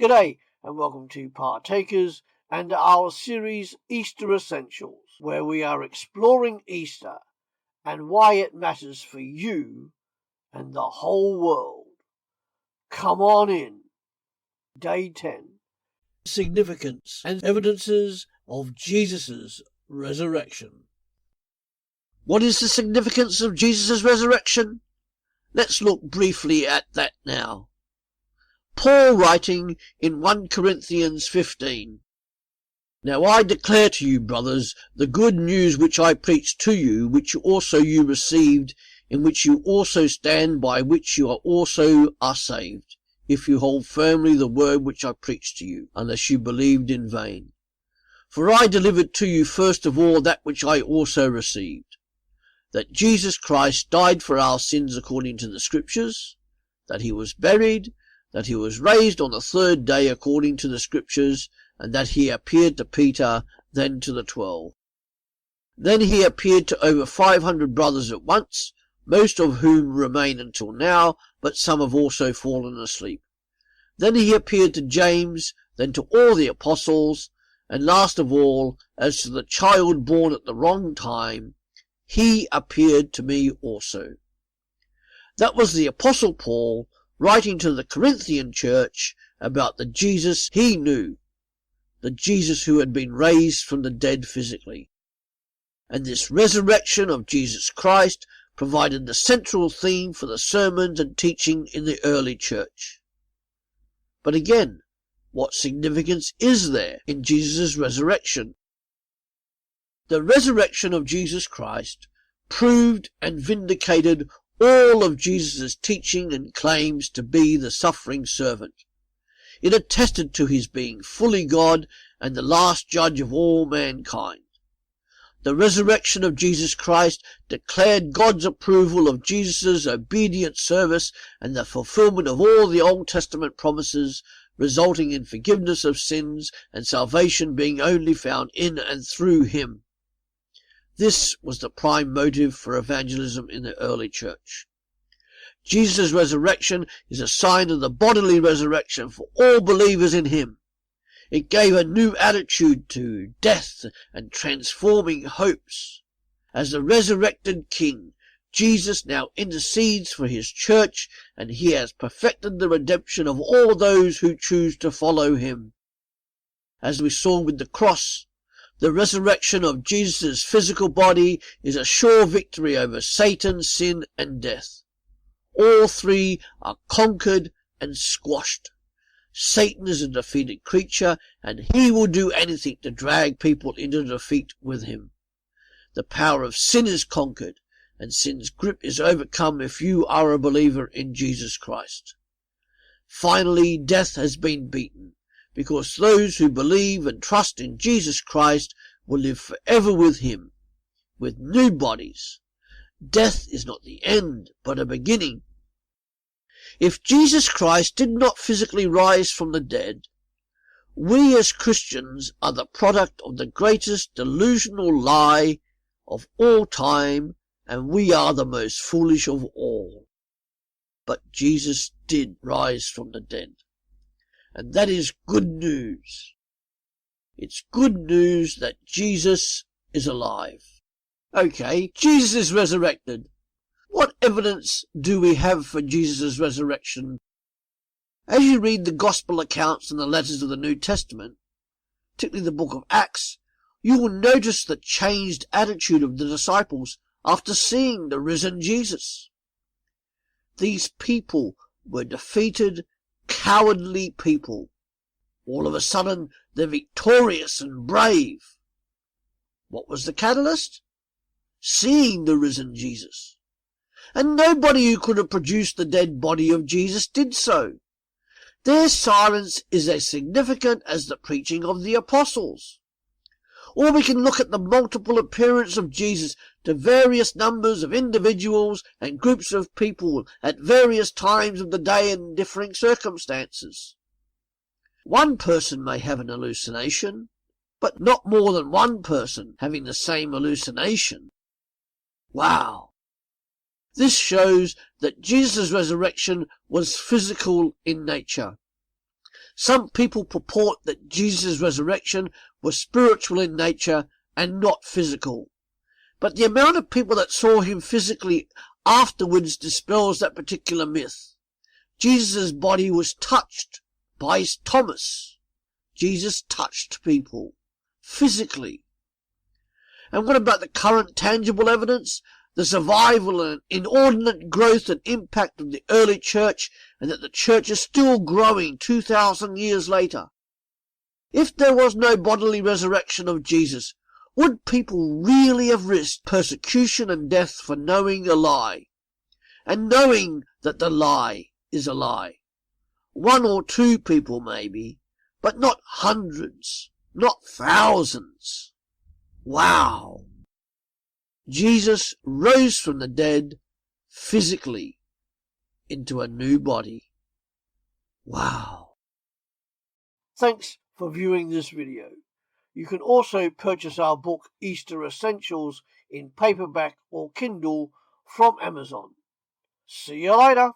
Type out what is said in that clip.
G'day and welcome to Partakers and our series Easter Essentials, where we are exploring Easter and why it matters for you and the whole world. Come on in. Day 10. Significance and evidences of Jesus' resurrection. What is the significance of Jesus' resurrection? Let's look briefly at that now. Paul writing in 1 Corinthians 15. Now I declare to you, brothers, the good news which I preached to you, which also you received, in which you also stand, by which you also are saved, if you hold firmly the word which I preached to you, unless you believed in vain. For I delivered to you first of all that which I also received, that Jesus Christ died for our sins according to the Scriptures, that he was buried, that he was raised on the third day according to the Scriptures, and that he appeared to Peter, then to the 12. Then he appeared to over 500 brothers at once, most of whom remain until now, but some have also fallen asleep. Then he appeared to James, then to all the apostles, and last of all, as to the child born at the wrong time, he appeared to me also. That was the Apostle Paul, writing to the Corinthian church about the Jesus he knew, the Jesus who had been raised from the dead physically. And this resurrection of Jesus Christ provided the central theme for the sermons and teaching in the early church. But again, what significance is there in Jesus' resurrection? The resurrection of Jesus Christ proved and vindicated all of Jesus' teaching and claims to be the suffering servant. It attested to his being fully God and the last judge of all mankind. The resurrection of Jesus Christ declared God's approval of Jesus' obedient service and the fulfilment of all the Old Testament promises, resulting in forgiveness of sins and salvation being only found in and through him. This was the prime motive for evangelism in the early church. Jesus' resurrection is a sign of the bodily resurrection for all believers in him. It gave a new attitude to death and transforming hopes. As the resurrected King, Jesus now intercedes for his church, and he has perfected the redemption of all those who choose to follow him. As we saw with the cross, the resurrection of Jesus' physical body is a sure victory over Satan, sin, and death. All three are conquered and squashed. Satan is a defeated creature, and he will do anything to drag people into defeat with him. The power of sin is conquered, and sin's grip is overcome if you are a believer in Jesus Christ. Finally, death has been beaten, because those who believe and trust in Jesus Christ will live forever with him, with new bodies. Death is not the end, but a beginning. If Jesus Christ did not physically rise from the dead, we as Christians are the product of the greatest delusional lie of all time, and we are the most foolish of all. But Jesus did rise from the dead. And that is good news. It's good news that Jesus is alive. Okay, Jesus is resurrected. What evidence do we have for Jesus' resurrection? As you read the gospel accounts and the letters of the New Testament, particularly the book of Acts, you will notice the changed attitude of the disciples after seeing the risen Jesus. These people were defeated, cowardly people. All of a sudden, they're victorious and brave. What was the catalyst? Seeing the risen Jesus. And nobody who could have produced the dead body of Jesus did so. Their silence is as significant as the preaching of the apostles. Or we can look at the multiple appearances of Jesus to various numbers of individuals and groups of people at various times of the day and differing circumstances. One person may have an hallucination, but not more than one person having the same hallucination. Wow! This shows that Jesus' resurrection was physical in nature. Some people purport that Jesus' resurrection was spiritual in nature and not physical. But the amount of people that saw him physically afterwards dispels that particular myth. Jesus' body was touched by Thomas. Jesus touched people physically. And what about the current tangible evidence? The survival and inordinate growth and impact of the early church, and that the church is still growing 2,000 years later. If there was no bodily resurrection of Jesus, would people really have risked persecution and death for knowing a lie? And knowing that the lie is a lie. One or two people maybe, but not hundreds, not thousands. Wow! Jesus rose from the dead physically into a new body. Wow! Thanks for viewing this video. You can also purchase our book Easter Essentials in paperback or Kindle from Amazon. See you later.